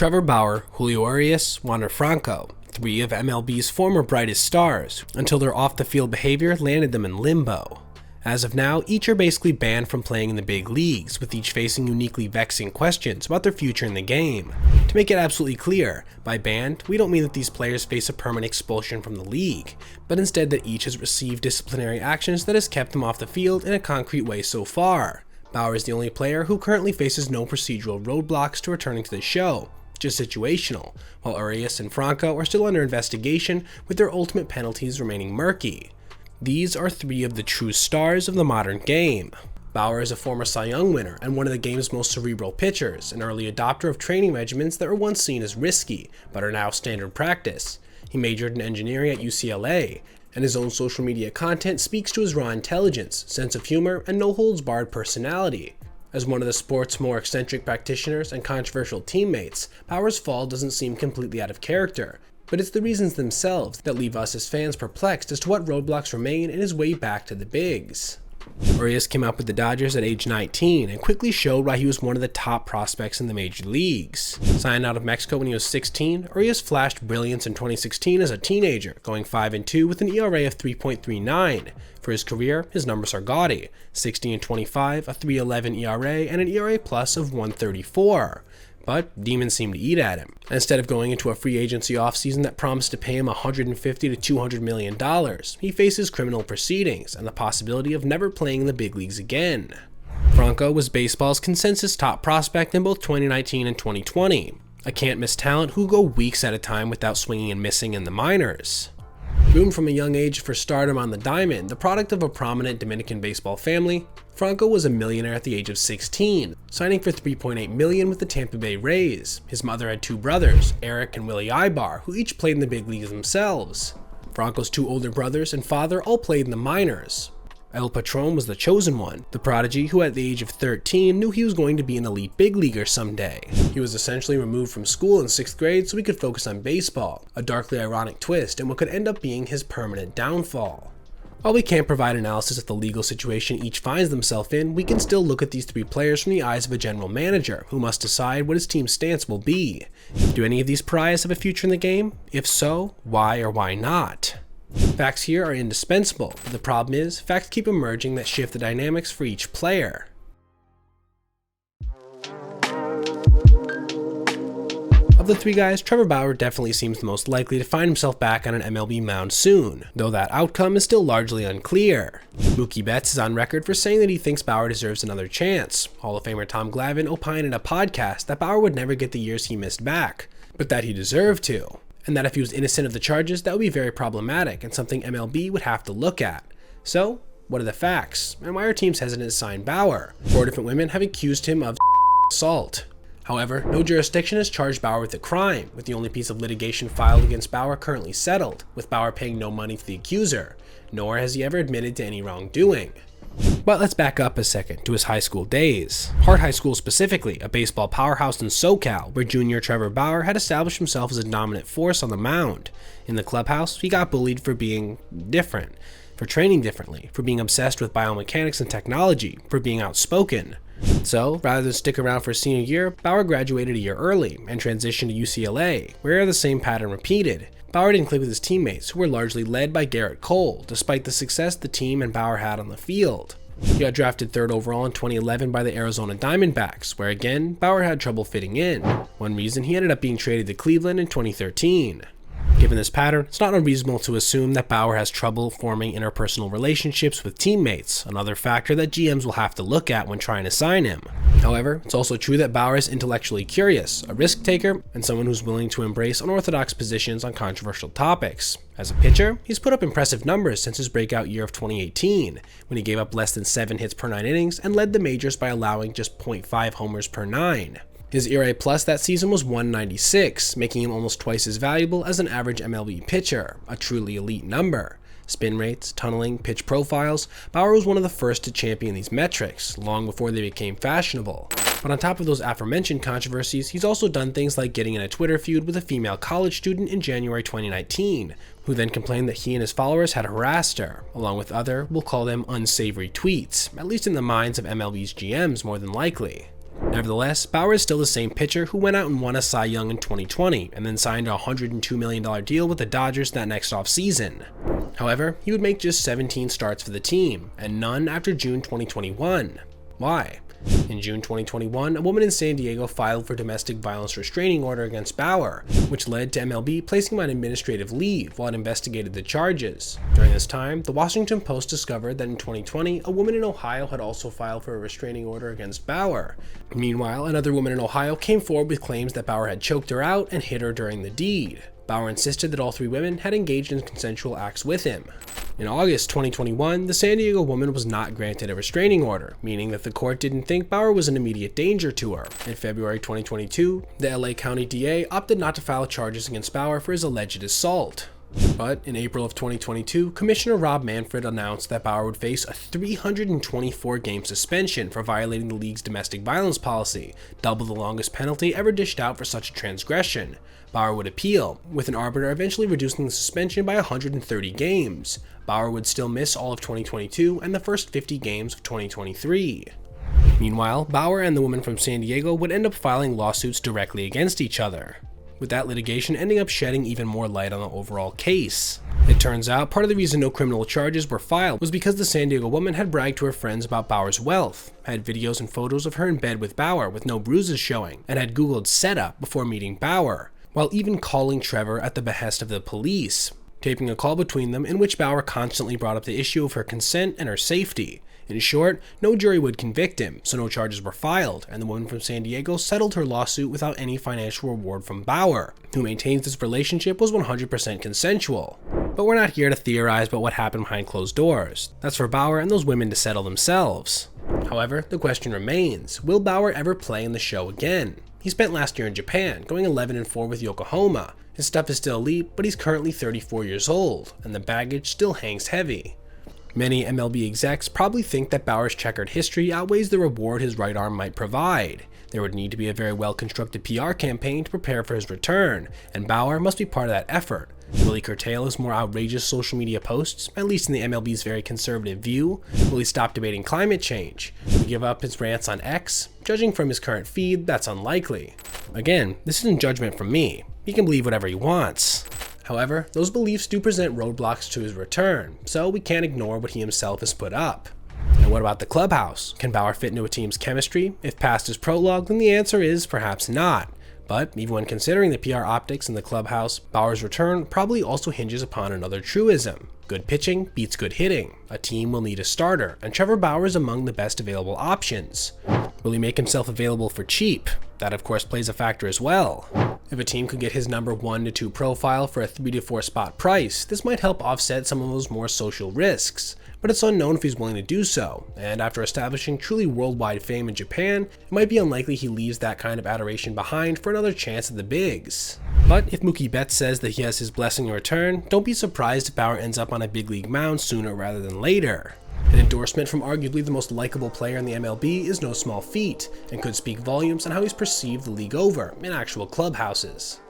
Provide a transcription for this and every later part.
Trevor Bauer, Julio Urias, Wander Franco, three of MLB's former brightest stars, until their off-the-field behavior landed them in limbo. As of now, each are basically banned from playing in the big leagues, with each facing uniquely vexing questions about their future in the game. To make it absolutely clear, by banned, we don't mean that these players face a permanent expulsion from the league, but instead that each has received disciplinary actions that has kept them off the field in a concrete way so far. Bauer is the only player who currently faces no procedural roadblocks to returning to the show, just situational, while Urias and Franco are still under investigation, with their ultimate penalties remaining murky. These are three of the true stars of the modern game. Bauer is a former Cy Young winner and one of the game's most cerebral pitchers, an early adopter of training regimens that were once seen as risky, but are now standard practice. He majored in engineering at UCLA, and his own social media content speaks to his raw intelligence, sense of humor, and no-holds-barred personality. As one of the sport's more eccentric practitioners and controversial teammates, Bauer's fall doesn't seem completely out of character, but it's the reasons themselves that leave us as fans perplexed as to what roadblocks remain in his way back to the bigs. Urias came up with the Dodgers at age 19 and quickly showed why he was one of the top prospects in the major leagues. Signed out of Mexico when he was 16, Urias flashed brilliance in 2016 as a teenager, going 5-2 with an ERA of 3.39. For his career, his numbers are gaudy: 60-25, a 3.11 ERA, and an ERA plus of 134. But demons seem to eat at him. Instead of going into a free agency offseason that promised to pay him $150 to $200 million, he faces criminal proceedings and the possibility of never playing in the big leagues again. Franco was baseball's consensus top prospect in both 2019 and 2020, a can't-miss talent who go weeks at a time without swinging and missing in the minors. Groomed from a young age for stardom on the diamond, the product of a prominent Dominican baseball family, Franco was a millionaire at the age of 16, signing for $3.8 million with the Tampa Bay Rays. His mother had two brothers, Eric and Willie Ibar, who each played in the big leagues themselves. Franco's two older brothers and father all played in the minors. El Patron was the chosen one, the prodigy who at the age of 13 knew he was going to be an elite big leaguer someday. He was essentially removed from school in 6th grade so he could focus on baseball, a darkly ironic twist in what could end up being his permanent downfall. While we can't provide analysis of the legal situation each finds themselves in, we can still look at these three players from the eyes of a general manager who must decide what his team's stance will be. Do any of these pariahs have a future in the game? If so, why or why not? Facts here are indispensable, but the problem is, facts keep emerging that shift the dynamics for each player. Of the three guys, Trevor Bauer definitely seems the most likely to find himself back on an MLB mound soon, though that outcome is still largely unclear. Mookie Betts is on record for saying that he thinks Bauer deserves another chance. Hall of Famer Tom Glavine opined in a podcast that Bauer would never get the years he missed back, but that he deserved to, and that if he was innocent of the charges, that would be very problematic and something MLB would have to look at. So, what are the facts, and why are teams hesitant to sign Bauer? 4 different women have accused him of assault. However, no jurisdiction has charged Bauer with the crime, with the only piece of litigation filed against Bauer currently settled, with Bauer paying no money to the accuser, nor has he ever admitted to any wrongdoing. But let's back up a second to his high school days. Hart High School specifically, a baseball powerhouse in SoCal, where junior Trevor Bauer had established himself as a dominant force on the mound. In the clubhouse, he got bullied for being different, for training differently, for being obsessed with biomechanics and technology, for being outspoken. So, rather than stick around for his senior year, Bauer graduated a year early and transitioned to UCLA, where the same pattern repeated. Bauer didn't click with his teammates, who were largely led by Garrett Cole, despite the success the team and Bauer had on the field. He got drafted 3rd overall in 2011 by the Arizona Diamondbacks, where again, Bauer had trouble fitting in. One reason he ended up being traded to Cleveland in 2013. Given this pattern, it's not unreasonable to assume that Bauer has trouble forming interpersonal relationships with teammates, another factor that GMs will have to look at when trying to sign him. However, it's also true that Bauer is intellectually curious, a risk taker, and someone who's willing to embrace unorthodox positions on controversial topics. As a pitcher, he's put up impressive numbers since his breakout year of 2018, when he gave up less than 7 hits per 9 innings and led the majors by allowing just 0.5 homers per 9. His ERA plus that season was 196, making him almost twice as valuable as an average MLB pitcher, a truly elite number. Spin rates, tunneling, pitch profiles, Bauer was one of the first to champion these metrics, long before they became fashionable. But on top of those aforementioned controversies, he's also done things like getting in a Twitter feud with a female college student in January 2019, who then complained that he and his followers had harassed her, along with other, we'll call them unsavory tweets, at least in the minds of MLB's GMs more than likely. Nevertheless, Bauer is still the same pitcher who went out and won a Cy Young in 2020 and then signed a $102 million deal with the Dodgers that next offseason. However, he would make just 17 starts for the team, and none after June 2021. Why? In June 2021, a woman in San Diego filed for domestic violence restraining order against Bauer, which led to MLB placing him on administrative leave while it investigated the charges. During this time, the Washington Post discovered that in 2020, a woman in Ohio had also filed for a restraining order against Bauer. Meanwhile, another woman in Ohio came forward with claims that Bauer had choked her out and hit her during the deed. Bauer insisted that all three women had engaged in consensual acts with him. In August 2021, the San Diego woman was not granted a restraining order, meaning that the court didn't think Bauer was an immediate danger to her. In February 2022, the LA County DA opted not to file charges against Bauer for his alleged assault. But in April of 2022, Commissioner Rob Manfred announced that Bauer would face a 324-game suspension for violating the league's domestic violence policy, double the longest penalty ever dished out for such a transgression. Bauer would appeal, with an arbiter eventually reducing the suspension by 130 games. Bauer would still miss all of 2022 and the first 50 games of 2023. Meanwhile, Bauer and the woman from San Diego would end up filing lawsuits directly against each other, with that litigation ending up shedding even more light on the overall case. It turns out part of the reason no criminal charges were filed was because the San Diego woman had bragged to her friends about Bauer's wealth, had videos and photos of her in bed with Bauer with no bruises showing, and had googled setup before meeting Bauer, while even calling Trevor at the behest of the police, taping a call between them in which Bauer constantly brought up the issue of her consent and her safety. In short, no jury would convict him, so no charges were filed, and the woman from San Diego settled her lawsuit without any financial reward from Bauer, who maintains this relationship was 100% consensual. But we're not here to theorize about what happened behind closed doors. That's for Bauer and those women to settle themselves. However, the question remains, will Bauer ever play in the show again? He spent last year in Japan, going 11-4 with Yokohama. His stuff is still elite, but he's currently 34 years old, and the baggage still hangs heavy. Many MLB execs probably think that Bauer's checkered history outweighs the reward his right arm might provide. There would need to be a very well-constructed PR campaign to prepare for his return, and Bauer must be part of that effort. Will he curtail his more outrageous social media posts, at least in the MLB's very conservative view? Will he stop debating climate change? Will he give up his rants on X? Judging from his current feed, that's unlikely. Again, this isn't judgment from me. He can believe whatever he wants. However, those beliefs do present roadblocks to his return, so we can't ignore what he himself has put up. And what about the clubhouse? Can Bauer fit into a team's chemistry? If past his prologue, then the answer is perhaps not. But even when considering the PR optics in the clubhouse, Bauer's return probably also hinges upon another truism. Good pitching beats good hitting. A team will need a starter, and Trevor Bauer is among the best available options. Will he make himself available for cheap? That of course plays a factor as well. If a team could get his number 1 to 2 profile for a 3 to 4 spot price, this might help offset some of those more social risks, but it's unknown if he's willing to do so, and after establishing truly worldwide fame in Japan, it might be unlikely he leaves that kind of adoration behind for another chance at the bigs. But if Mookie Betts says that he has his blessing in return, don't be surprised if Bauer ends up on a big league mound sooner rather than later. An endorsement from arguably the most likable player in the MLB is no small feat, and could speak volumes on how he's perceived the league over in actual clubhouses.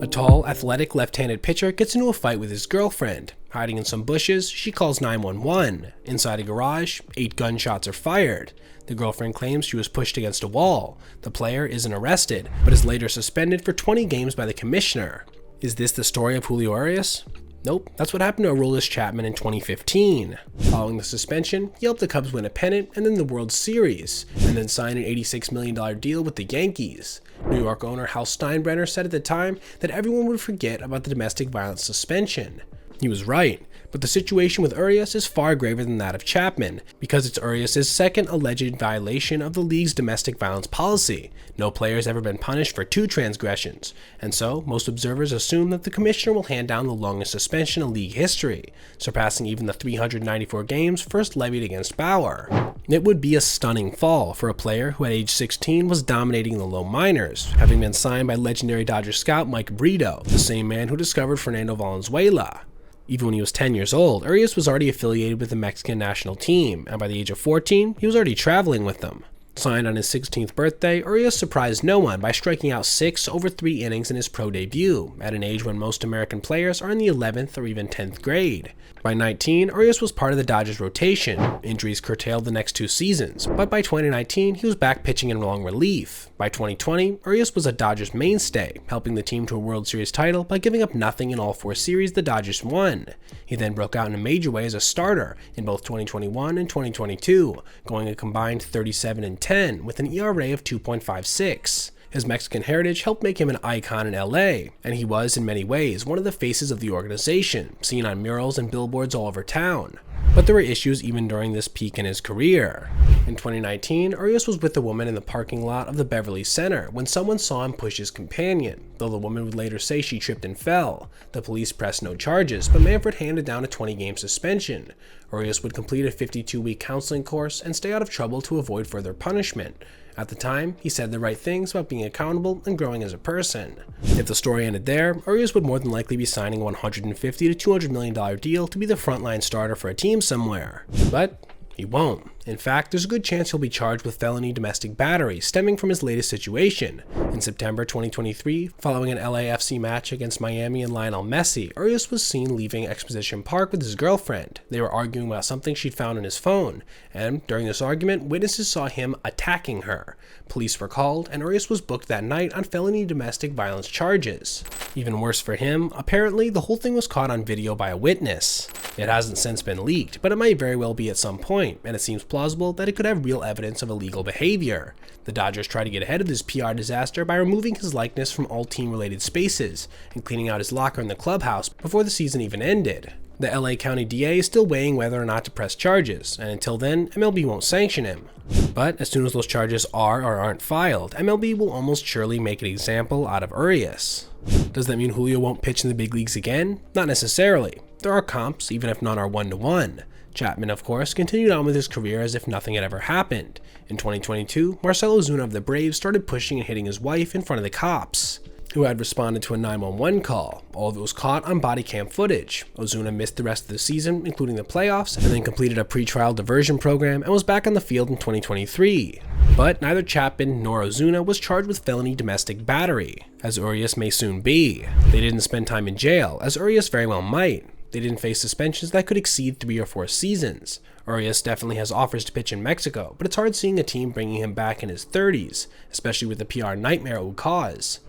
A tall, athletic left-handed pitcher gets into a fight with his girlfriend. Hiding in some bushes, she calls 911. Inside a garage, 8 gunshots are fired. The girlfriend claims she was pushed against a wall. The player isn't arrested, but is later suspended for 20 games by the commissioner. Is this the story of Julio Urias? Nope, that's what happened to Aroldis Chapman in 2015. Following the suspension, he helped the Cubs win a pennant and then the World Series, and then signed an $86 million deal with the Yankees. New York owner Hal Steinbrenner said at the time that everyone would forget about the domestic violence suspension. He was right, but the situation with Urias is far graver than that of Chapman, because it's Urias' second alleged violation of the league's domestic violence policy. No player has ever been punished for 2 transgressions, and so most observers assume that the commissioner will hand down the longest suspension in league history, surpassing even the 394 games first levied against Bauer. It would be a stunning fall for a player who at age 16 was dominating the low minors, having been signed by legendary Dodgers scout Mike Brito, the same man who discovered Fernando Valenzuela. Even when he was 10 years old, Urias was already affiliated with the Mexican national team, and by the age of 14, he was already traveling with them. Signed on his 16th birthday, Urias surprised no one by striking out 6 over 3 innings in his pro debut, at an age when most American players are in the 11th or even 10th grade. By 19, Urias was part of the Dodgers rotation. Injuries curtailed the next 2 seasons, but by 2019, he was back pitching in long relief. By 2020, Urias was a Dodgers mainstay, helping the team to a World Series title by giving up nothing in all 4 series the Dodgers won. He then broke out in a major way as a starter in both 2021 and 2022, going a combined 37-10 with an ERA of 2.56. His Mexican heritage helped make him an icon in LA, and he was, in many ways, one of the faces of the organization, seen on murals and billboards all over town. But there were issues even during this peak in his career. In 2019, Urias was with a woman in the parking lot of the Beverly Center when someone saw him push his companion, though the woman would later say she tripped and fell. The police pressed no charges, but Manfred handed down a 20-game suspension. Urias would complete a 52-week counseling course and stay out of trouble to avoid further punishment. At the time, he said the right things about being accountable and growing as a person. If the story ended there, Urias would more than likely be signing a $150 to $200 million deal to be the frontline starter for a team somewhere. But he won't. In fact, there's a good chance he'll be charged with felony domestic battery stemming from his latest situation. In September 2023, following an LAFC match against Miami and Lionel Messi, Urias was seen leaving Exposition Park with his girlfriend. They were arguing about something she'd found on his phone, and during this argument, witnesses saw him attacking her. Police were called, and Urias was booked that night on felony domestic violence charges. Even worse for him, apparently the whole thing was caught on video by a witness. It hasn't since been leaked, but it might very well be at some point, and it seems plausible that it could have real evidence of illegal behavior. The Dodgers tried to get ahead of this PR disaster by removing his likeness from all team-related spaces and cleaning out his locker in the clubhouse before the season even ended. The LA County DA is still weighing whether or not to press charges, and until then, MLB won't sanction him. But as soon as those charges are or aren't filed, MLB will almost surely make an example out of Urias. Does that mean Julio won't pitch in the big leagues again? Not necessarily. There are comps, even if none are 1-to-1. Chapman, of course, continued on with his career as if nothing had ever happened. In 2022, Marcell Ozuna of the Braves started pushing and hitting his wife in front of the cops, who had responded to a 911 call. All of it was caught on body cam footage. Ozuna missed the rest of the season, including the playoffs, and then completed a pretrial diversion program and was back on the field in 2023. But neither Chapman nor Ozuna was charged with felony domestic battery, as Urias may soon be. They didn't spend time in jail, as Urias very well might. They didn't face suspensions that could exceed 3 or 4 seasons. Urias definitely has offers to pitch in Mexico, but it's hard seeing a team bringing him back in his 30s, especially with the PR nightmare it would cause.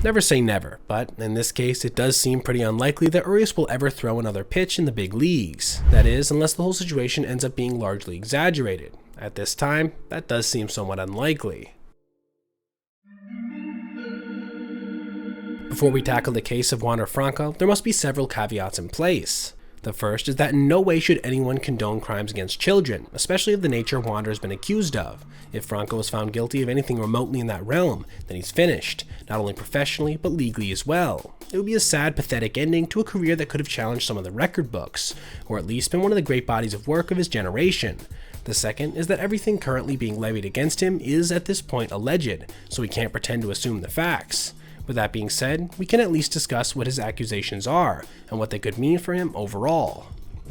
Never say never, but in this case it does seem pretty unlikely that Urias will ever throw another pitch in the big leagues. That is, unless the whole situation ends up being largely exaggerated. At this time, that does seem somewhat unlikely. Before we tackle the case of Wander Franco, there must be several caveats in place. The first is that in no way should anyone condone crimes against children, especially of the nature Wander has been accused of. If Franco is found guilty of anything remotely in that realm, then he's finished, not only professionally, but legally as well. It would be a sad, pathetic ending to a career that could have challenged some of the record books, or at least been one of the great bodies of work of his generation. The second is that everything currently being levied against him is at this point alleged, so we can't pretend to assume the facts. With that being said, we can at least discuss what his accusations are, and what they could mean for him overall.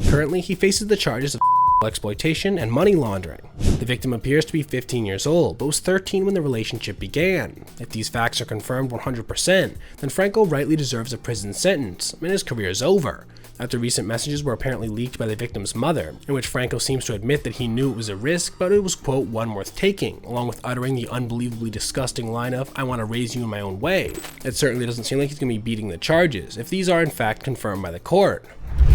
Currently, he faces the charges of exploitation and money laundering. The victim appears to be 15 years old, but was 13 when the relationship began. If these facts are confirmed 100%, then Franco rightly deserves a prison sentence, and his career is over. After recent messages were apparently leaked by the victim's mother, in which Franco seems to admit that he knew it was a risk, but it was, quote, one worth taking, along with uttering the unbelievably disgusting line of, "I want to raise you in my own way." It certainly doesn't seem like he's going to be beating the charges, if these are in fact confirmed by the court.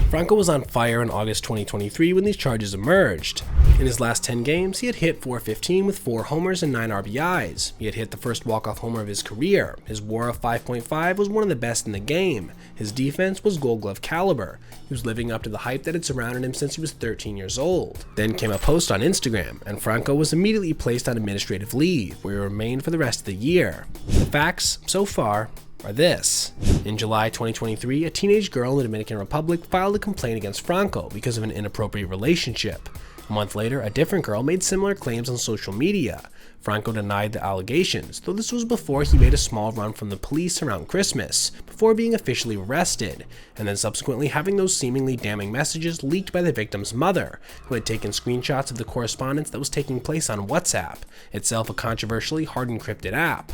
Franco was on fire in August 2023 when these charges emerged. In his last 10 games, he had hit .415 with 4 homers and 9 RBIs. He had hit the first walk-off homer of his career. His WAR of 5.5 was one of the best in the game. His defense was Gold Glove caliber. He was living up to the hype that had surrounded him since he was 13 years old. Then came a post on Instagram, and Franco was immediately placed on administrative leave, where he remained for the rest of the year. The facts, so far, are this. In July 2023, a teenage girl in the Dominican Republic filed a complaint against Franco because of an inappropriate relationship. A month later, a different girl made similar claims on social media. Franco denied the allegations, though this was before he made a small run from the police around Christmas, before being officially arrested, and then subsequently having those seemingly damning messages leaked by the victim's mother, who had taken screenshots of the correspondence that was taking place on WhatsApp, itself a controversially hard encrypted app.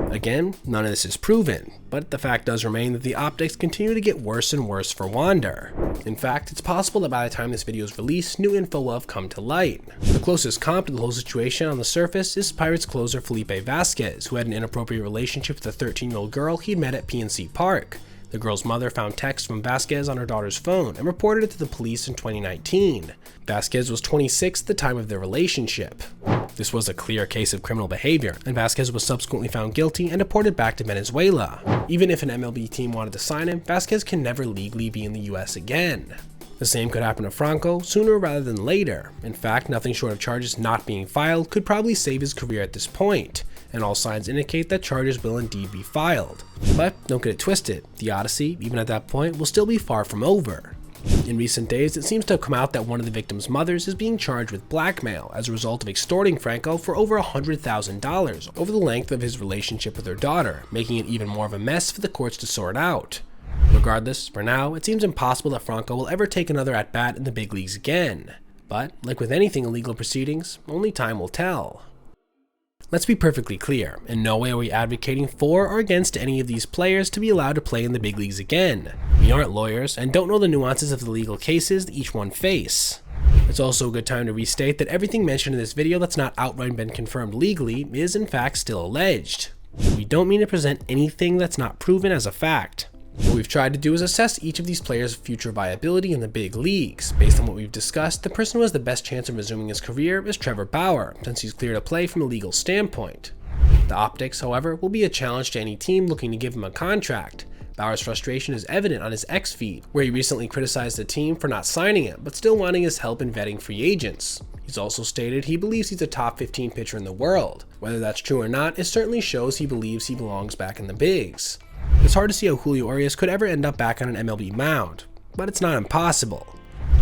Again, none of this is proven, but the fact does remain that the optics continue to get worse and worse for Wander. In fact, it's possible that by the time this video is released, new info will have come to light. The closest comp to the whole situation on the surface is Pirates closer Felipe Vasquez, who had an inappropriate relationship with a 13-year-old girl he'd met at PNC Park. The girl's mother found texts from Vasquez on her daughter's phone and reported it to the police in 2019. Vasquez was 26 at the time of their relationship. This was a clear case of criminal behavior, and Vasquez was subsequently found guilty and deported back to Venezuela. Even if an MLB team wanted to sign him, Vasquez can never legally be in the US again. The same could happen to Franco sooner rather than later. In fact, nothing short of charges not being filed could probably save his career at this point, and all signs indicate that charges will indeed be filed. But don't get it twisted, the Odyssey, even at that point, will still be far from over. In recent days, it seems to have come out that one of the victim's mothers is being charged with blackmail as a result of extorting Franco for over $100,000 over the length of his relationship with her daughter, making it even more of a mess for the courts to sort out. Regardless, for now, it seems impossible that Franco will ever take another at-bat in the big leagues again. But, like with anything in legal proceedings, only time will tell. Let's be perfectly clear, in no way are we advocating for or against any of these players to be allowed to play in the big leagues again. We aren't lawyers and don't know the nuances of the legal cases that each one face. It's also a good time to restate that everything mentioned in this video that's not outright been confirmed legally is in fact still alleged. We don't mean to present anything that's not proven as a fact. What we've tried to do is assess each of these players' future viability in the big leagues. Based on what we've discussed, the person who has the best chance of resuming his career is Trevor Bauer, since he's clear to play from a legal standpoint. The optics, however, will be a challenge to any team looking to give him a contract. Bauer's frustration is evident on his X feed, where he recently criticized the team for not signing him, but still wanting his help in vetting free agents. He's also stated he believes he's a top 15 pitcher in the world. Whether that's true or not, it certainly shows he believes he belongs back in the bigs. It's hard to see how Julio Urias could ever end up back on an MLB mound, but it's not impossible.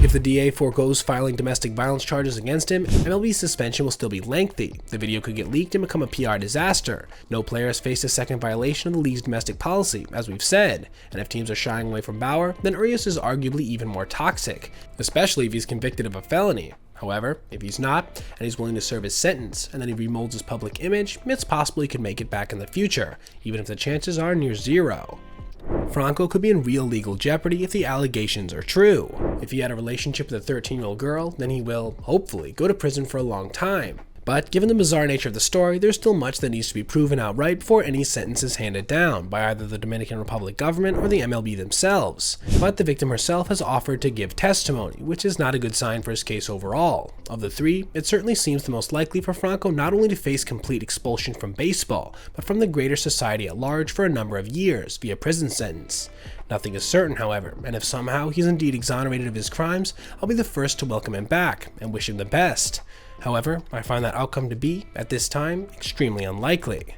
If the DA forgoes filing domestic violence charges against him, MLB's suspension will still be lengthy. The video could get leaked and become a PR disaster. No player has faced a second violation of the league's domestic policy, as we've said, and if teams are shying away from Bauer, then Urias is arguably even more toxic, especially if he's convicted of a felony. However, if he's not, and he's willing to serve his sentence, and then he remolds his public image, it's possible he could make it back in the future, even if the chances are near zero. Franco could be in real legal jeopardy if the allegations are true. If he had a relationship with a 13-year-old girl, then he will, hopefully, go to prison for a long time. But given the bizarre nature of the story, there's still much that needs to be proven outright before any sentence is handed down by either the Dominican Republic government or the MLB themselves. But the victim herself has offered to give testimony, which is not a good sign for his case overall. Of the three, it certainly seems the most likely for Franco not only to face complete expulsion from baseball, but from the greater society at large for a number of years via prison sentence. Nothing is certain, however, and if somehow he's indeed exonerated of his crimes, I'll be the first to welcome him back and wish him the best. However, I find that outcome to be, at this time, extremely unlikely.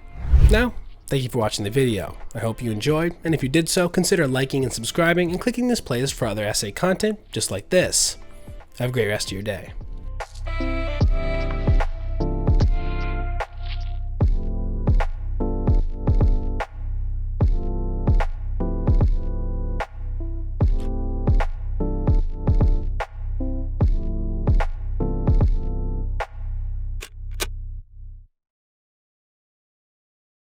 Now, thank you for watching the video. I hope you enjoyed, and if you did so, consider liking and subscribing and clicking this playlist for other essay content just like this. Have a great rest of your day.